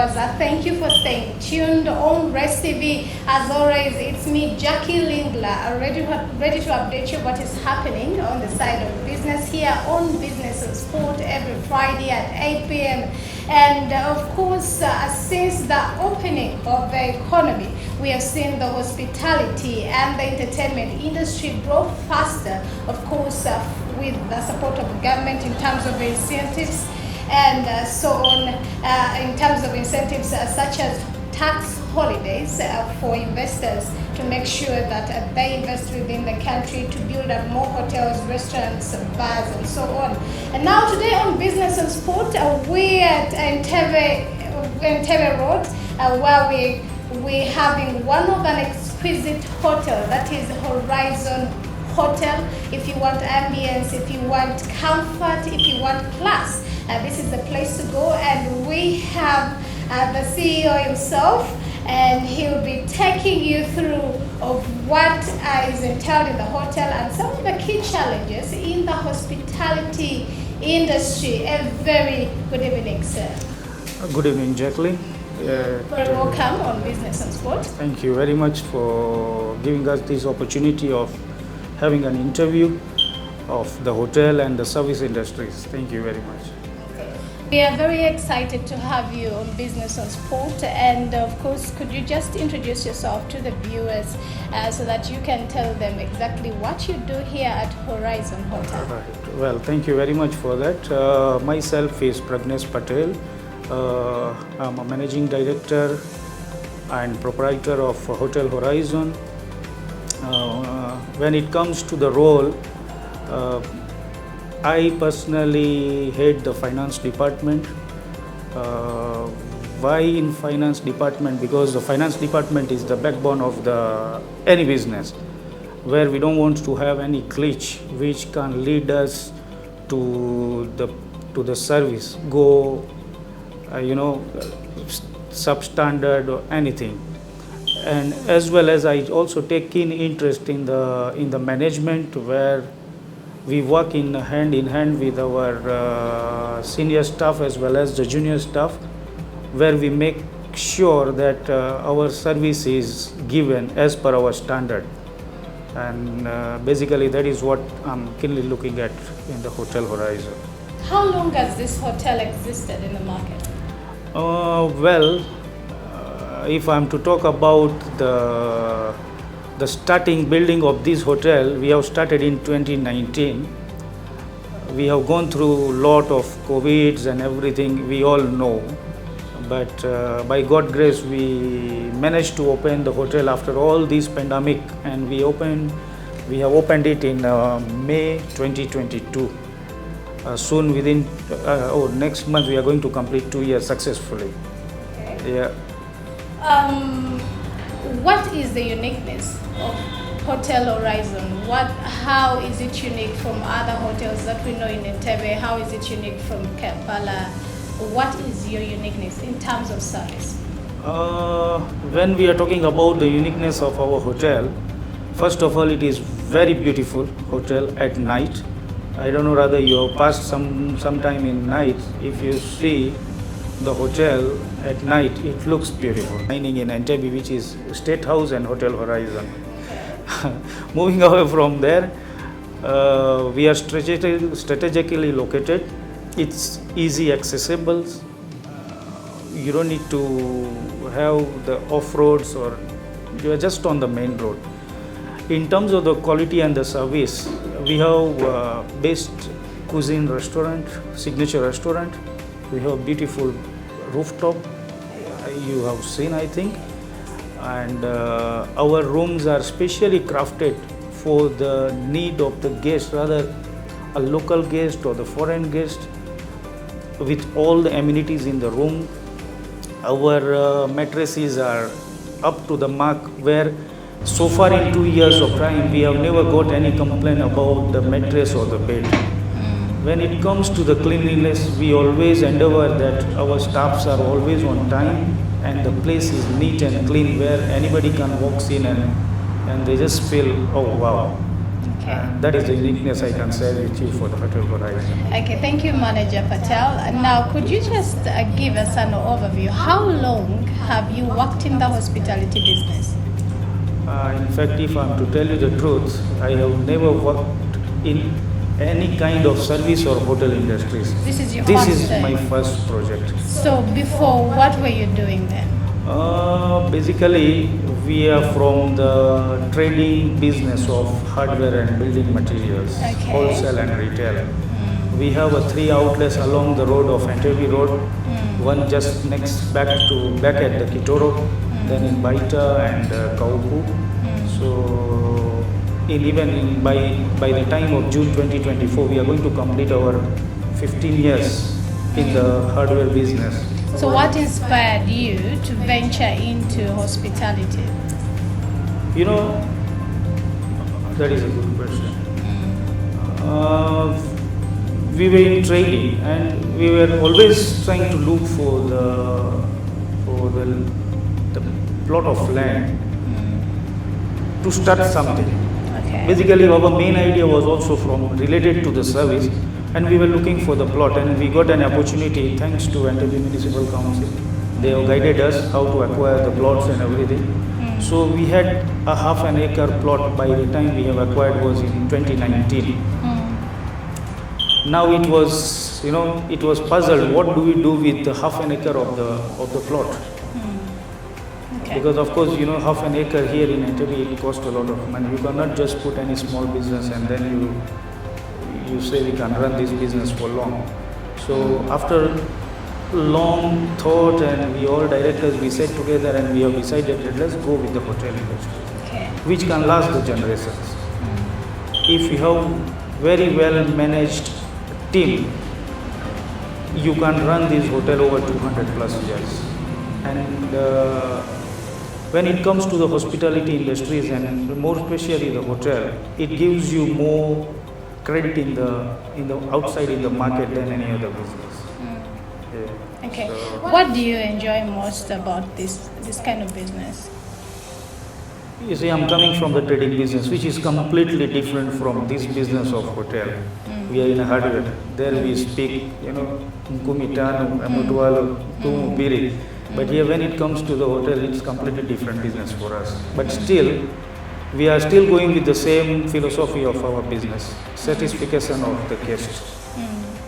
viewers. Thank you for staying tuned on Rest TV. As always, it's me, Jackie Lindler, ready to update you what is happening on the side of business here on Business and Sport every Friday at 8 p.m. And of course, since the opening of the economy, we have seen the hospitality and the entertainment industry grow faster, of course, with the support of the government in terms of incentives and so on, in terms of incentives such as tax holidays for investors to make sure that they invest within the country to build up more hotels, restaurants, bars, and so on. And now today on Business and Sport, we're at Entebbe Road, where we're having one of an exquisite hotel, that is Horizon Hotel. If you want ambience, if you want comfort, if you want class, this is the place to go. And we have the CEO himself, and he'll be taking you through of what is entailed in the hotel and some of the key challenges in the hospitality industry. A very good evening, sir. Good evening, Jacqueline. Very welcome on Business and Sport. Thank you very much for giving us this opportunity of having an interview of the hotel and the service industries. Thank you very much. We are very excited to have you on Business and Sport, and of course, could you just introduce yourself to the viewers so that you can tell them exactly what you do here at Horizon Hotel? Right. Well, thank you very much for that. Myself is Pragnesh Patel. I'm a managing director and proprietor of Hotel Horizon. When it comes to the role, I personally head the finance department. Why in finance department? Because the finance department is the backbone of any business, where we don't want to have any glitch which can lead us to the service go substandard or anything. And as well as I also take keen interest in the management, where we work in hand with our senior staff as well as the junior staff, where we make sure that our service is given as per our standard. And basically that is what I'm keenly looking at in the Hotel Horizon. How long has this hotel existed in the market? If I'm to talk about the starting building of this hotel, we have started in 2019. We have gone through a lot of COVIDs and everything, we all know. But by God's grace, we managed to open the hotel after all this pandemic, and we have opened it in May 2022. Soon within next month we are going to complete 2 years successfully. Okay. Yeah. What is the uniqueness of Hotel Horizon? How is it unique from other hotels that we know in Entebbe? How is it unique from Kampala? What is your uniqueness in terms of service? When we are talking about the uniqueness of our hotel, first of all, it is very beautiful hotel at night. I don't know whether you have passed some time in night. If you see the hotel at night, it looks beautiful. Dining in Entebbe, which is State House and Hotel Horizon. Moving away from there, we are strategically located. It's easy accessible. You don't need to have the off-roads, or you are just on the main road. In terms of the quality and the service, we have best cuisine restaurant, signature restaurant. We have beautiful rooftop, you have seen, I think. And our rooms are specially crafted for the need of the guest, rather a local guest or the foreign guest, with all the amenities in the room. Our mattresses are up to the mark, where so far in 2 years of time, we have never got any complaint about the mattress or the bed. When it comes to the cleanliness, we always endeavor that our staffs are always on time and the place is neat and clean, where anybody can walk in and they just feel, oh wow, Okay. And that is the uniqueness I can share with you for the Hotel Horizon. Okay, thank you, Manager Patel. Now, could you just give us an overview? How long have you worked in the hospitality business? In fact, if I'm to tell you the truth, I have never worked in any kind of service or hotel industries. This is your This first is time. my first project. So, before, what were you doing then? Basically, we are from the trading business of hardware and building materials, Okay. wholesale and retail. We have 3 outlets along the road of ENTEBBE Road, one just back at the Kitoro, then in Baita and Kaupu. So, by the time of June 2024, we are going to complete our 15 years in the hardware business. So, what inspired you to venture into hospitality? You know, that is a good question. We were in trading and we were always trying to look for the plot of land to start something. Okay. Basically, our main idea was also related to the service, and we were looking for the plot, and we got an opportunity thanks to Entebbe Municipal Council. They have guided us how to acquire the plots and everything. So we had a half an acre plot by the time we have acquired was in 2019. Now it was, it was puzzled. What do we do with the half an acre of the plot? Okay. Because of course, half an acre here in Entebbe, it costs a lot of money. You cannot just put any small business and then you say we can run this business for long. So after long thought and we all directors, we sat together and we have decided that let's go with the hotel industry, Okay. which can last the generations. If you have very well managed team, you can run this hotel over 200 plus years. And when it comes to the hospitality industries and more especially the hotel, it gives you more credit in the outside in the market than any other business. Yeah. Okay. So, What do you enjoy most about this kind of business? you see, I'm coming from the trading business, which is completely different from this business of hotel. We are in a hardware. There we speak, Nkumitano, Amutwalo, Tumubiri. But here, when it comes to the hotel, it's completely different business for us. But still, we are still going with the same philosophy of our business, satisfaction of the guest.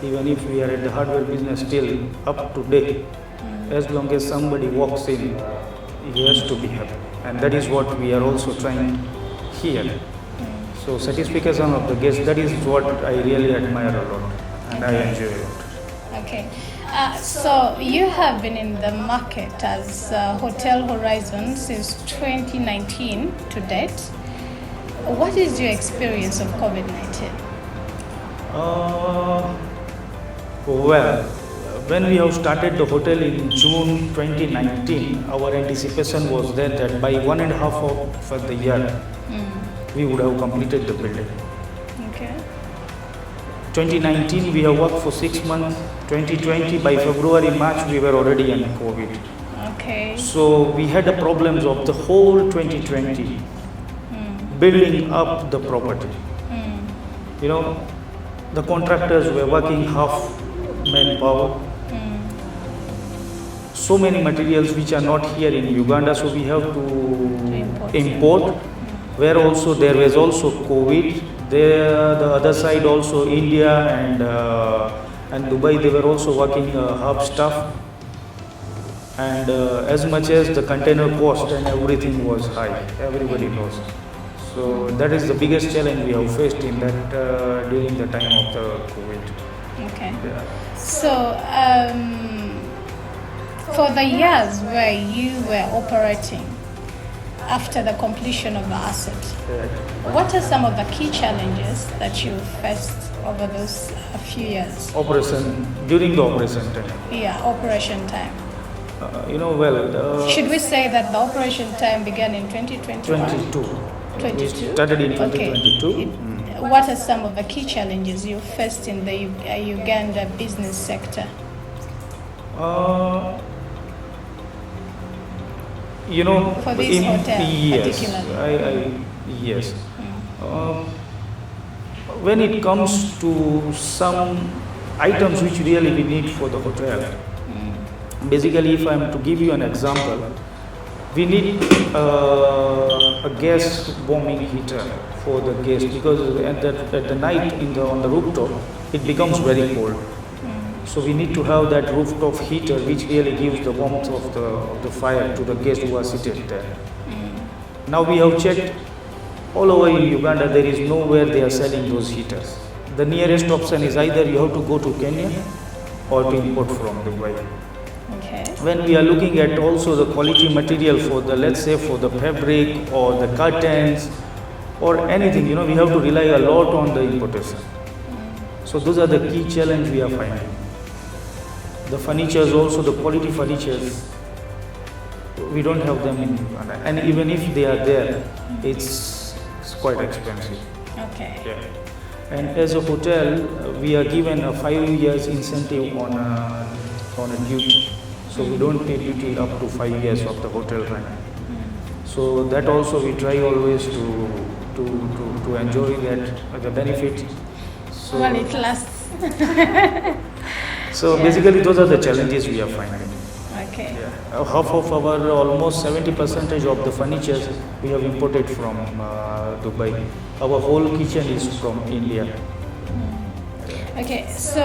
Even if we are at the hardware business, still up to date, as long as somebody walks in, he has to be happy. And that is what we are also trying here. So satisfaction of the guest, that is what I really admire a lot and I enjoy a lot. Okay. So you have been in the market as Hotel Horizon since 2019 to date. What is your experience of COVID-19? Well, when we have started the hotel in June 2019, our anticipation was that by 1.5 of the year, we would have completed the building. Okay. 2019, we have worked for 6 months. 2020, by February, March, we were already in COVID. Okay. So we had the problems of the whole 2020, building up the property. The contractors were working half manpower. So many materials which are not here in Uganda, so we have to import. Where also there was also COVID. There, the other side also India and Dubai, they were also working half staff. And as much as the container cost and everything was high, everybody knows. So that is the biggest challenge we have faced in that during the time of the COVID. Okay. Yeah. So for the years where you were operating after the completion of the asset, what are some of the key challenges that you faced over those few years? During the operation time. Yeah, operation time. Should Should we say that the operation time began in 2021? 22. 22? We started in 2022. Okay. What are some of the key challenges you faced in the Uganda business sector? For this hotel yes, particularly. yes. when it comes to some items which really we need for the hotel, basically if I am to give you an example, we need a gas warming heater for the guests, because at the night on the rooftop it becomes very cold. So we need to have that rooftop heater which really gives the warmth of the fire to the guests who are seated there. Now we have checked all over in Uganda, there is nowhere they are selling those heaters. The nearest option is either you have to go to Kenya or to import from Dubai. Okay. When we are looking at also the quality material for the, let's say for the fabric or the curtains or anything, we have to rely a lot on the importation. So those are the key challenge we are finding. The furnitures also, the quality furnitures, we don't have them in Uganda. And even if they are there, it's quite expensive. Okay. Yeah. And as a hotel, we are given a 5 years incentive on a duty. So we don't pay duty up to 5 years of the hotel rent. So that also we try always to enjoy that the benefit. So, Well, it lasts. so basically those are the challenges we are finding. Okay. Yeah. Half of our almost 70% of the furniture we have imported from Dubai. Our whole kitchen is from India. Okay, so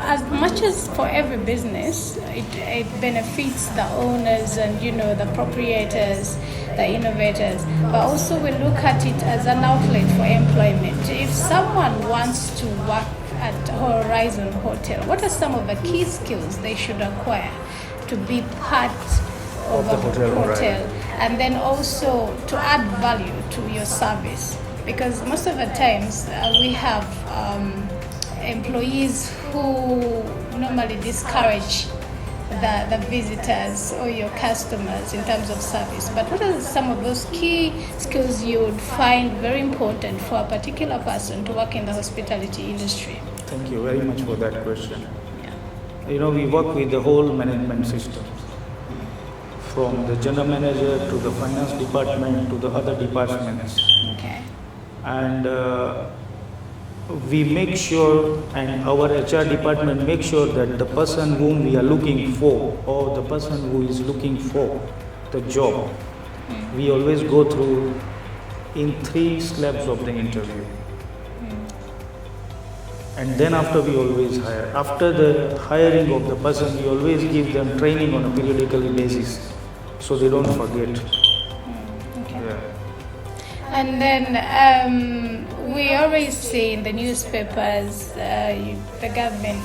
as much as for every business, it benefits the owners and the proprietors, the innovators, but also we look at it as an outlet for employment. If someone wants to work at Horizon Hotel, what are some of the key skills they should acquire to be part of the a hotel, hotel, right. and then also to add value to your service? Because most of the times we have employees who normally discourage the visitors or your customers in terms of service. But what are some of those key skills you would find very important for a particular person to work in the hospitality industry? Thank you very much for that question. Yeah. We work with the whole management system, from the general manager to the finance department to the other departments. Okay. And we make sure, and our HR department makes sure that the person whom we are looking for, or the person who is looking for the job, we always go through in 3 slabs of the interview. And then after we always hire. After the hiring of the person, we always give them training on a periodical basis, so they don't forget. Okay. Yeah. And then we always see in the newspapers the government,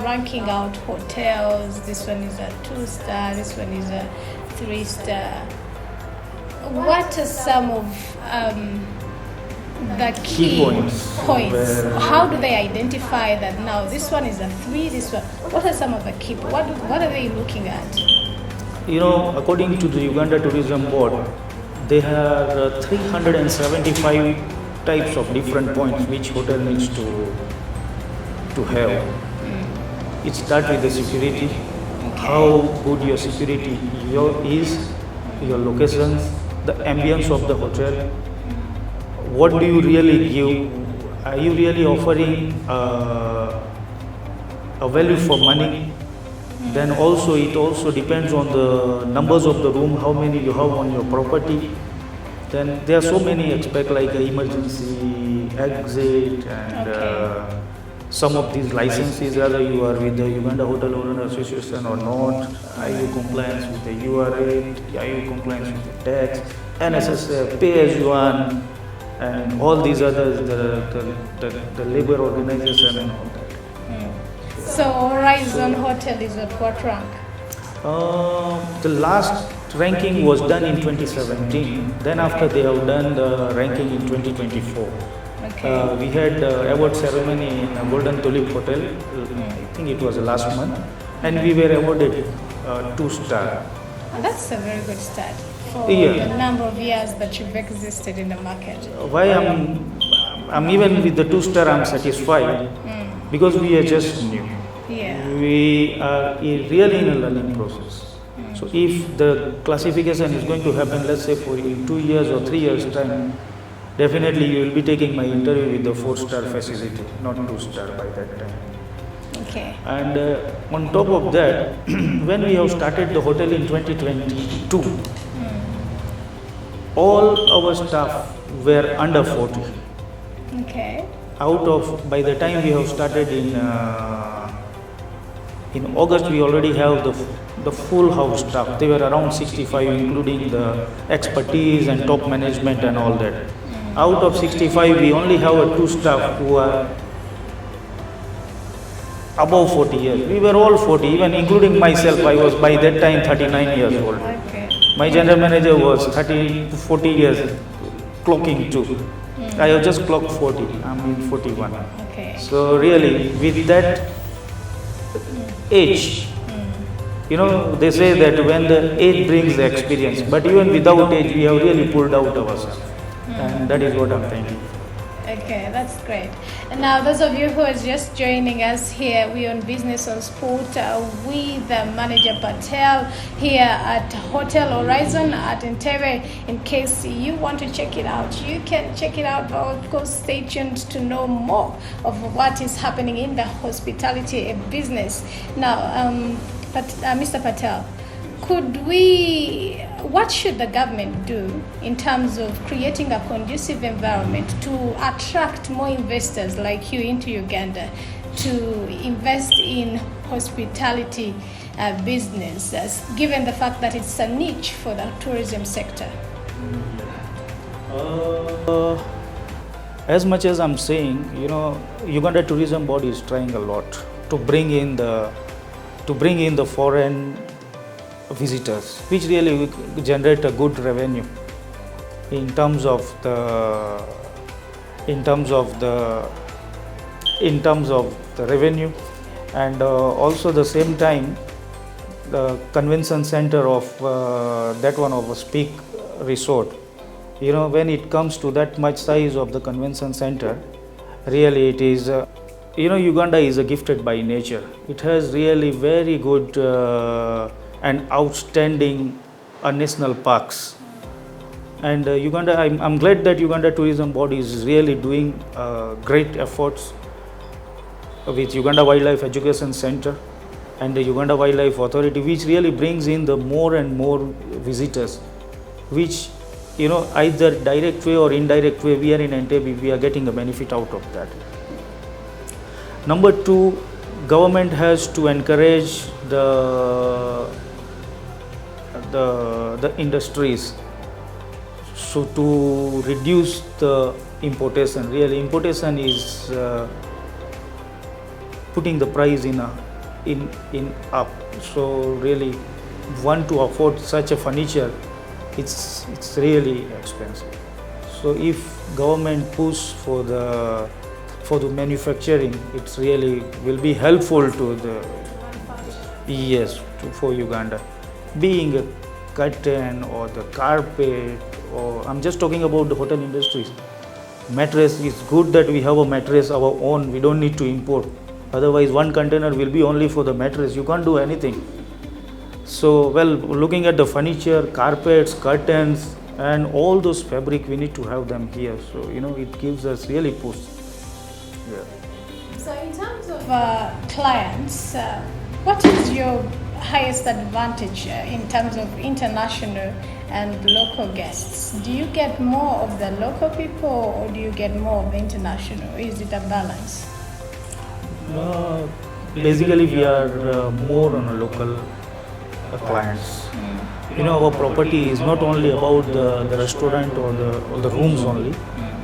ranking out hotels. This one is a 2-star. This one is a 3-star. What are some of the key points? How do they identify that now this one is a 3? This one. What are some of the key? What are they looking at? According to the Uganda Tourism Board, they have 375 types of different points which hotel needs to have. It starts with the security, how good your security is, your locations, the ambience of the hotel. What do you really give? Are you really offering a value for money? Then also it also depends on the numbers of the room, how many you have on your property. Then there are so many aspects like emergency, exit, and some of these licenses, whether you are with the Uganda Hotel Owner Association or not, are you compliant with the URA, are you compliant with the tax, NSSF, pay as you earn, and all these others, the labor organization and all that. So Horizon Hotel is at what rank? The last ranking was done in 2017. Then after they have done the ranking in 2024. Okay. We had award ceremony in a Golden Tulip Hotel. I think it was last month, and we were awarded 2-star. And that's a very good start for Yeah. the number of years that you've existed in the market. Why I'm even with the 2-star I'm satisfied, because we are just new. Yeah. We are really in a learning process. So if the classification is going to happen, let's say for in 2 years or 3 years time, definitely you will be taking my interview with the 4-star facility, not 2-star by that time. Okay. And on top of that, when we have started the hotel in 2022, all our staff were under 40. Okay. Out of, by the time we have started in August, we already have the full house staff. They were around 65, including the expertise and top management and all that. Out of 65, we only have 2 staff who are above 40 years. We were all 40, even including myself. I was by that time 39 years old. Okay. My general manager was 30 to 40 years, clocking too. I have just clocked 40. I'm in 41. Okay. So really, with that age, you know, they say that when the age brings the experience, but even without age, we have really pulled out ourselves. And that is what I'm thinking. Okay, that's great. And now, those of you who are just joining us here, we on Business on Sport with Manager Patel here at Hotel Horizon at Entebbe. In case you want to check it out, you can check it out. But of course, stay tuned to know more of what is happening in the hospitality business. Now, Mr. Patel, what should the government do in terms of creating a conducive environment to attract more investors like you into Uganda to invest in hospitality business, given the fact that it's a niche for the tourism sector? As much as I'm saying, you know, Uganda Tourism Board is trying a lot to bring in the foreign visitors, which really will generate a good revenue in terms of the revenue, and also the same time the convention center of that one of a Speak Resort. You know, when it comes to that much size of the convention center, really it is you know, Uganda is gifted by nature. It has really very good and outstanding national parks. And Uganda, I'm glad that Uganda Tourism Board is really doing great efforts with Uganda Wildlife Education Center and the Uganda Wildlife Authority, which really brings in the more and more visitors, which, you know, either direct way or indirect way, we are in Entebbe, we are getting a benefit out of that. Number 2, government has to encourage the industries so to reduce the importation. Really, importation is putting the price in up. So really, want to afford such a furniture, it's really expensive. So if government push for the manufacturing, it's really will be helpful to for Uganda. Being a curtain or the carpet, or I'm just talking about the hotel industries. Mattress, is good that we have a mattress our own, we don't need to import. Otherwise, one container will be only for the mattress, you can't do anything. So, well, looking at the furniture, carpets, curtains, and all those fabric, we need to have them here. So, you know, it gives us really push. Yeah. So, in terms of clients, what is your highest advantage in terms of international and local guests? Do you get more of the local people or do you get more of the international? Is it a balance? Basically, we are more on a local clients. You know, our property is not only about the restaurant or the rooms only.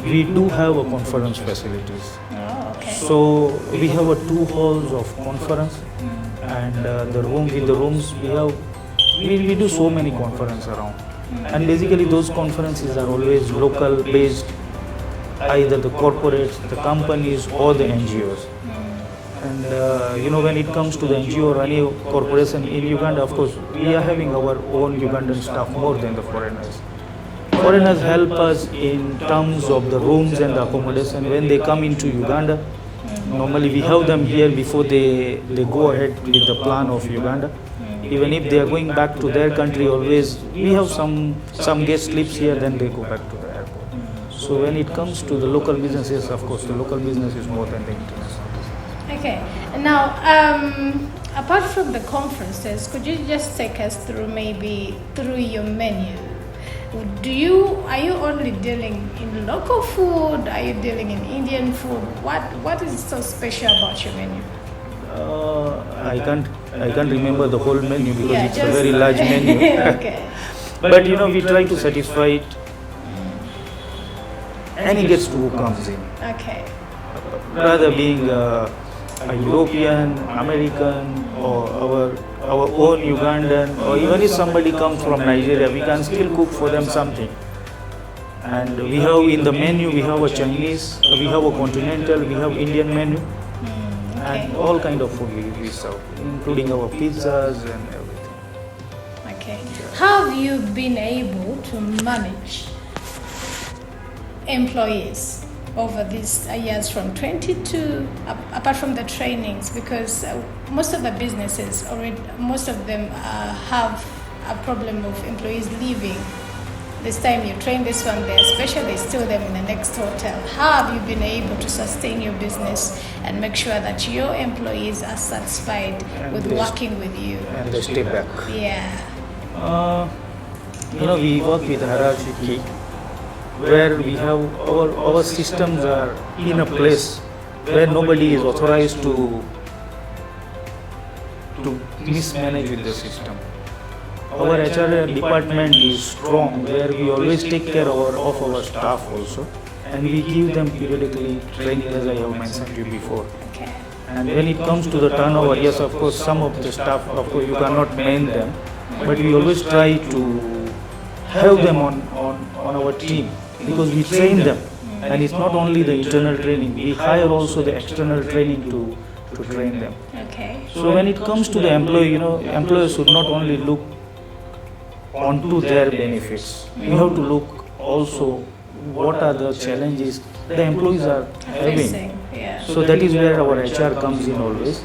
We do have a conference facilities. Oh, okay. So we have 2 halls of conference, and the rooms we do so many conferences around. And basically those conferences are always local based, either the corporates, the companies, or the NGOs. And you know, when it comes to the NGO or any corporation in Uganda, of course, we are having our own Ugandan staff more than the foreigners. Foreigners help us in terms of the rooms and the accommodation. When they come into Uganda, normally we have them here before they go ahead with the plan of Uganda. Even if they are going back to their country, always we have some guest sleeps here, then they go back to the airport. So when it comes to the local businesses, of course, the local business is more than the international. Okay. Now, apart from the conferences, could you just take us through maybe through your menu? Are you only dealing in local food? Are you dealing in Indian food? What is so special about your menu? I can't remember the whole menu because Yeah, it's a very large menu. Okay. But we try to satisfy any guest who comes in. Okay. Rather being a European, American, or our own Ugandan, or even if somebody comes from Nigeria, we can still cook for them something. And we have in the menu, we have a Chinese, we have a continental, we have Indian menu, and all kind of food we serve, including our pizzas and everything. Okay. How have you been able to manage employees over these years from 22, apart from the trainings, because most of the businesses most of them have a problem of employees leaving. This time you train this one, they especially steal them in the next hotel. How have you been able to sustain your business and make sure that your employees are satisfied with working with you? And they stay back. Yeah. We work with hierarchy, where we have our systems are in a place where nobody is authorized to mismanage with the system. Our HR department is strong, where we always take care of our staff also, and we give them periodically training, as I have mentioned to you before. Okay. And when it comes to the turnover, yes, of course, some of the staff, of course, you cannot main them, but we always try to have them on our team, because we train them. And it's not only the internal training, we hire also the external training to train them. Okay. So when it comes to the employee, employers should not only look onto their benefits. We have to look also what are the challenges the employees are having. Yeah. So that is where our HR comes in always.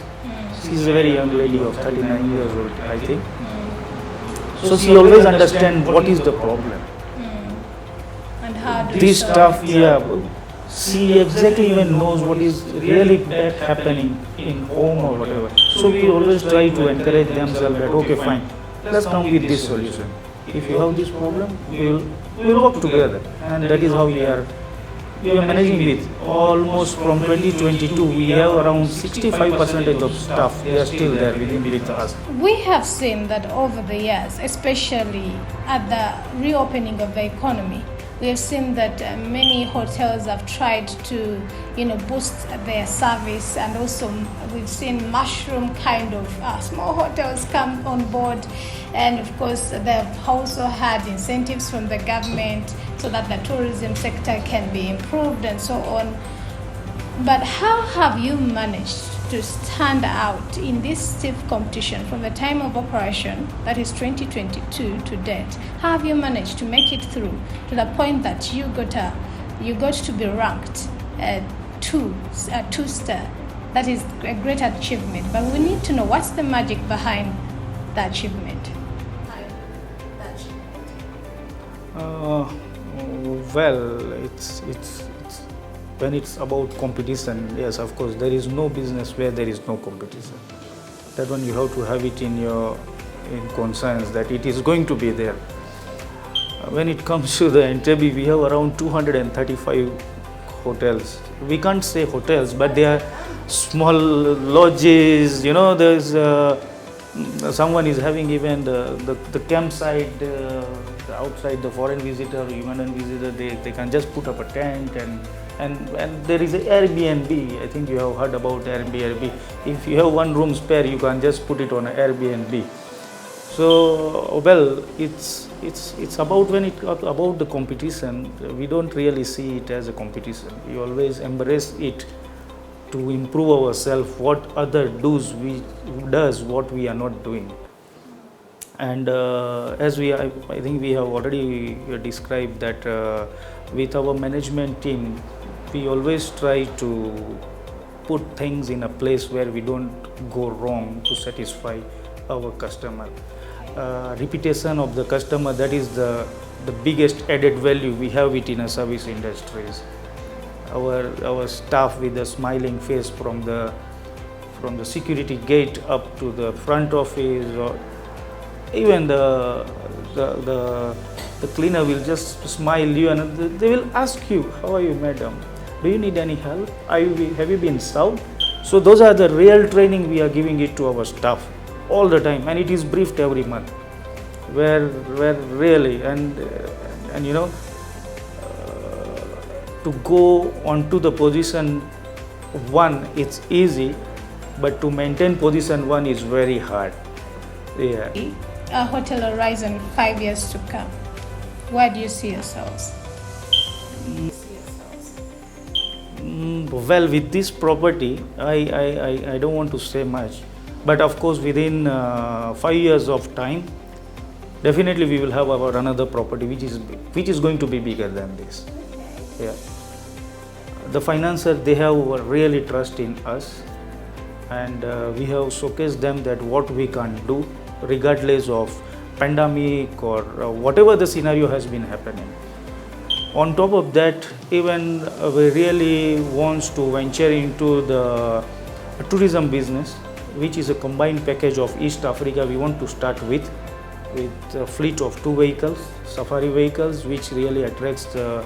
She is a very young lady of 39 years old, I think. So she always understands what is the problem. And how do This you stuff, solve it? yeah, she exactly even knows what is really bad happening in home or whatever. So we always try to encourage themselves that, okay, fine, let's come with this solution. If you have this problem, we'll work together. And that is how we are managing with. Almost from 2022, we have around 65% of staff, they are still there with us. We have seen that over the years, especially at the reopening of the economy, we have seen that many hotels have tried to, boost their service, and also we've seen mushroom kind of small hotels come on board, and of course they've also had incentives from the government so that the tourism sector can be improved and so on. But how have you managed to stand out in this stiff competition from the time of operation, that is 2022 to date? How have you managed to make it through to the point that you got to be ranked two-star? That is a great achievement. But we need to know what's the magic behind the achievement. Well, it's when it's about competition, yes, of course, there is no business where there is no competition. That one you have to have it in conscience that it is going to be there. When it comes to the ENTEBBE, we have around 235 hotels. We can't say hotels, but they are small lodges. There's someone is having even the campsite outside. The foreign visitor, Ugandan visitor, they can just put up a tent, and there is an Airbnb. I think you have heard about Airbnb. If you have one room spare, you can just put it on an Airbnb. So, well, it's about about the competition. We don't really see it as a competition. We always embrace it to improve ourselves. What other does what we are not doing. And as I think we have already described that with our management team, we always try to put things in a place where we don't go wrong to satisfy our customer. Reputation of the customer, that is the the biggest added value we have it in a service industries. Our staff with a smiling face from the security gate up to the front office, or even the cleaner will just smile you and they will ask you, how are you, madam? Do you need any help? Have you been served? So those are the real training we are giving it to our staff all the time, and it is briefed every month. Where really and you know, to go onto the position 1 it's easy, but to maintain position 1 is very hard. Yeah. Hotel Horizon 5 years to come, where do you see yourselves? Well, with this property, I don't want to say much, but of course within 5 years of time, definitely we will have our another property which is going to be bigger than this. Yeah. The financier, they have really trust in us, and we have showcased them that what we can do regardless of pandemic or whatever the scenario has been happening. On top of that, even we really wants to venture into the tourism business, which is a combined package of East Africa. We want to start with a fleet of 2 vehicles, safari vehicles, which really attracts the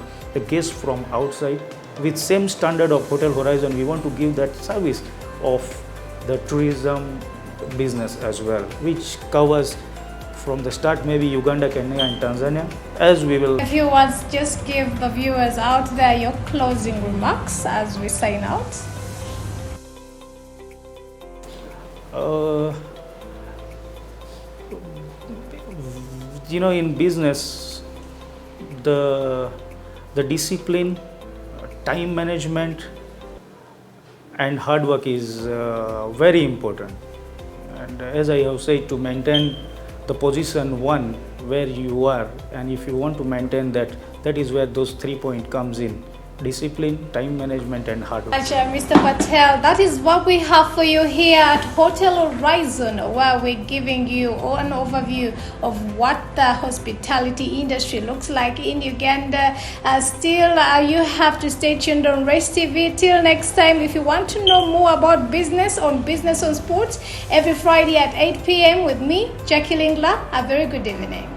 guests from outside. With same standard of Hotel Horizon, we want to give that service of the tourism business as well, which covers from the start maybe Uganda, Kenya and Tanzania, as we will. If you want, just give the viewers out there your closing remarks as we sign out. You know, in business, the discipline, time management and hard work is very important. And as I have said, to maintain the position 1 where you are, and if you want to maintain that, that is where those 3 points comes in: discipline, time management and hard work. Mr. Patel, that is what we have for you here at Hotel Horizon, where we're giving you an overview of what the hospitality industry looks like in Uganda. Still, you have to stay tuned on Race TV. Till next time, if you want to know more about business on Sports, every Friday at 8 p.m. with me, Jackie Lingla. A very good evening.